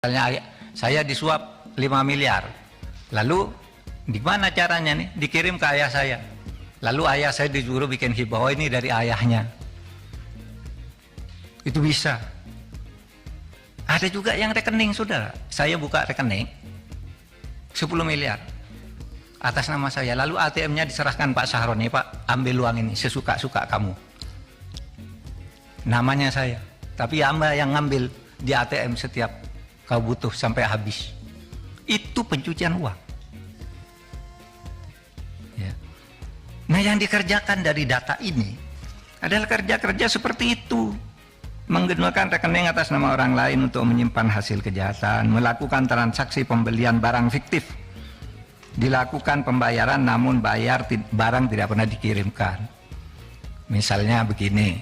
Misalnya saya disuap 5 miliar, lalu gimana caranya nih? Dikirim ke ayah saya, lalu ayah saya disuruh bikin hibah, oh ini dari ayahnya. Itu bisa. Ada juga yang rekening, saudara, saya buka rekening 10 miliar atas nama saya, lalu ATM-nya diserahkan Pak Sahron, nih Pak, ambil uang ini sesuka-suka kamu, namanya saya, tapi Anda yang ngambil di ATM setiap kau butuh sampai habis. Itu pencucian uang ya. Nah, yang dikerjakan dari data ini adalah kerja-kerja seperti itu, menggunakan rekening atas nama orang lain untuk menyimpan hasil kejahatan, melakukan transaksi pembelian barang fiktif, dilakukan pembayaran namun barang tidak pernah dikirimkan. Misalnya begini,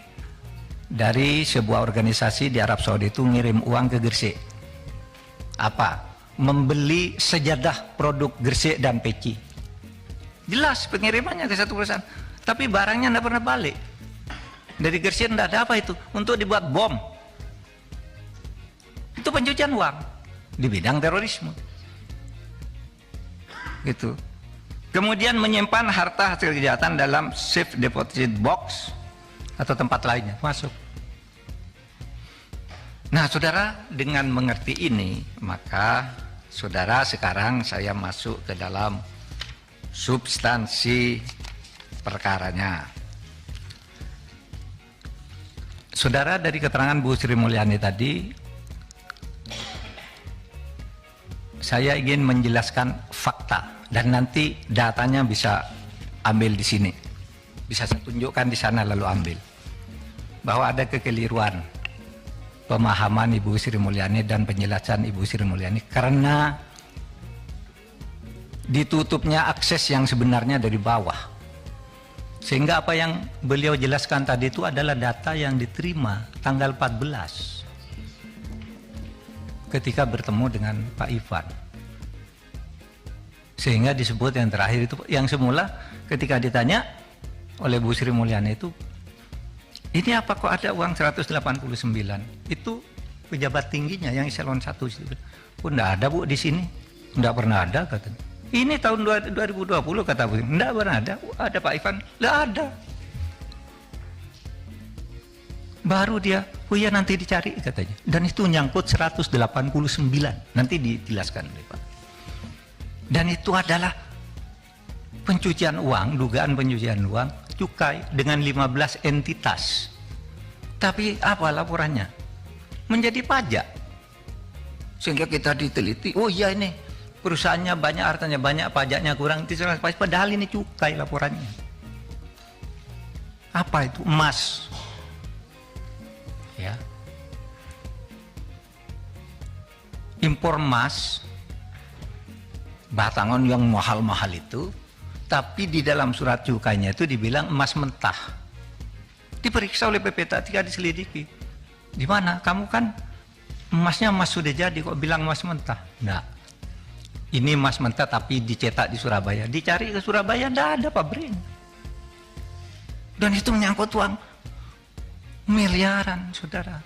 dari sebuah organisasi di Arab Saudi itu ngirim uang ke Gresik, apa? Membeli sejadah produk Gresik dan peci. Jelas pengirimannya ke satu perusahaan, tapi barangnya tidak pernah balik. Dari Gresik tidak ada, apa itu? Untuk dibuat bom. Itu pencucian uang di bidang terorisme. Gitu. Kemudian menyimpan harta hasil kejahatan dalam safe deposit box atau tempat lainnya, masuk. Nah, saudara, dengan mengerti ini, maka saudara, sekarang saya masuk ke dalam substansi perkaranya. Saudara, dari keterangan Bu Sri Mulyani tadi, saya ingin menjelaskan fakta dan nanti datanya bisa ambil di sini. Bisa saya tunjukkan di sana lalu ambil. Bahwa ada kekeliruan pemahaman Ibu Sri Mulyani dan penjelasan Ibu Sri Mulyani karena ditutupnya akses yang sebenarnya dari bawah, sehingga apa yang beliau jelaskan tadi itu adalah data yang diterima tanggal 14 ketika bertemu dengan Pak Ivan, sehingga disebut yang terakhir itu, yang semula ketika ditanya oleh Bu Sri Mulyani itu, ini apa kok ada uang 189? Itu pejabat tingginya yang eselon 1 itu. Oh, enggak ada Bu di sini. Enggak pernah ada katanya. Ini tahun 2020 kata Bu. Enggak pernah ada. Ada Pak Ivan? Enggak ada. Baru dia, oh iya nanti dicari katanya. Dan itu nyangkut 189. Nanti dijelaskan oleh Pak. Dan itu adalah pencucian uang, dugaan pencucian uang, cukai dengan 15 entitas. Tapi apa laporannya? Menjadi pajak. Sehingga kita diteliti, oh iya ini perusahaannya banyak, hartanya banyak, pajaknya kurang, padahal ini cukai laporannya. Apa itu? Emas. Ya. Impor emas batangan yang mahal-mahal itu, tapi di dalam surat cukainya itu dibilang emas mentah. Diperiksa oleh PPT3, diselidiki. Di mana? Kamu kan emasnya emas sudah jadi, kok bilang emas mentah? Nah, ini emas mentah tapi dicetak di Surabaya. Dicari ke Surabaya, tidak ada pabrik. Dan itu menyangkut uang miliaran, saudara.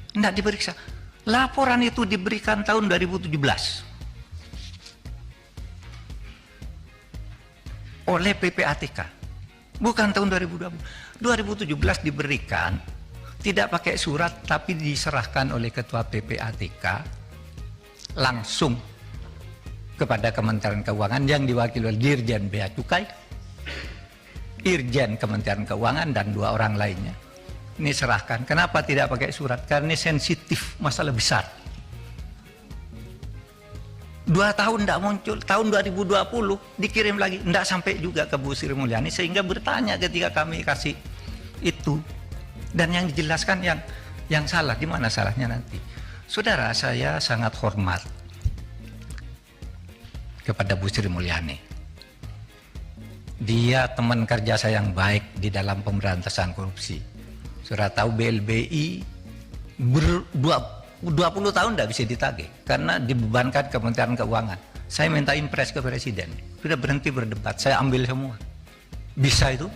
Tidak diperiksa. Laporan itu diberikan tahun 2017. Oleh PPATK, bukan tahun 2020. 2017 diberikan, tidak pakai surat, tapi diserahkan oleh Ketua PPATK langsung kepada Kementerian Keuangan yang diwakili oleh Dirjen Bea Cukai, Irjen Kementerian Keuangan, dan 2 orang lainnya. Ini serahkan. Kenapa tidak pakai surat? Karena ini sensitif, masalah besar. 2 tahun tidak muncul, tahun 2020 dikirim lagi, tidak sampai juga ke Bu Sri Mulyani, sehingga bertanya ketika kami kasih itu, dan yang dijelaskan yang salah, di mana salahnya nanti. Saudara, saya sangat hormat kepada Bu Sri Mulyani. Dia teman kerja saya yang baik di dalam pemberantasan korupsi. Saudara tahu BLBI 20 tahun tidak bisa ditagih karena dibebankan Kementerian Keuangan. Saya minta impres ke Presiden, sudah berhenti berdebat, saya ambil semua. Bisa itu?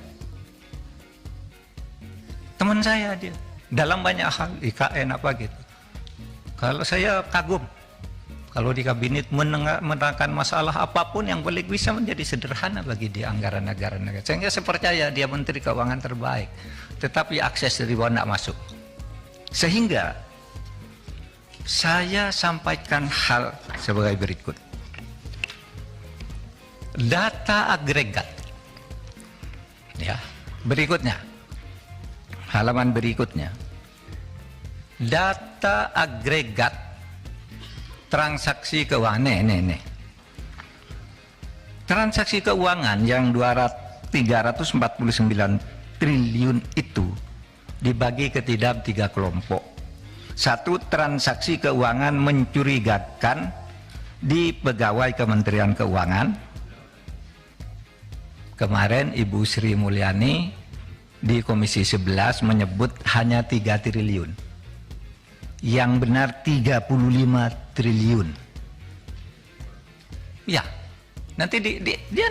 Teman saya dia, dalam banyak hal, IKN apa gitu. Kalau saya kagum, kalau di kabinet menerangkan masalah apapun yang paling bisa menjadi sederhana bagi di anggaran negara. Sehingga saya percaya dia Menteri Keuangan terbaik, tetapi akses dari bawah tidak masuk. Sehingga saya sampaikan hal sebagai berikut. Data agregat. Ya, berikutnya. Halaman berikutnya. Data agregat transaksi keuangan. Nih. Transaksi keuangan yang 349 triliun itu dibagi ke dalam 3 kelompok. Satu, transaksi keuangan mencurigakan di pegawai Kementerian Keuangan. Kemarin Ibu Sri Mulyani di Komisi 11 menyebut hanya 3 triliun. Yang benar 35 triliun. Ya, nanti dia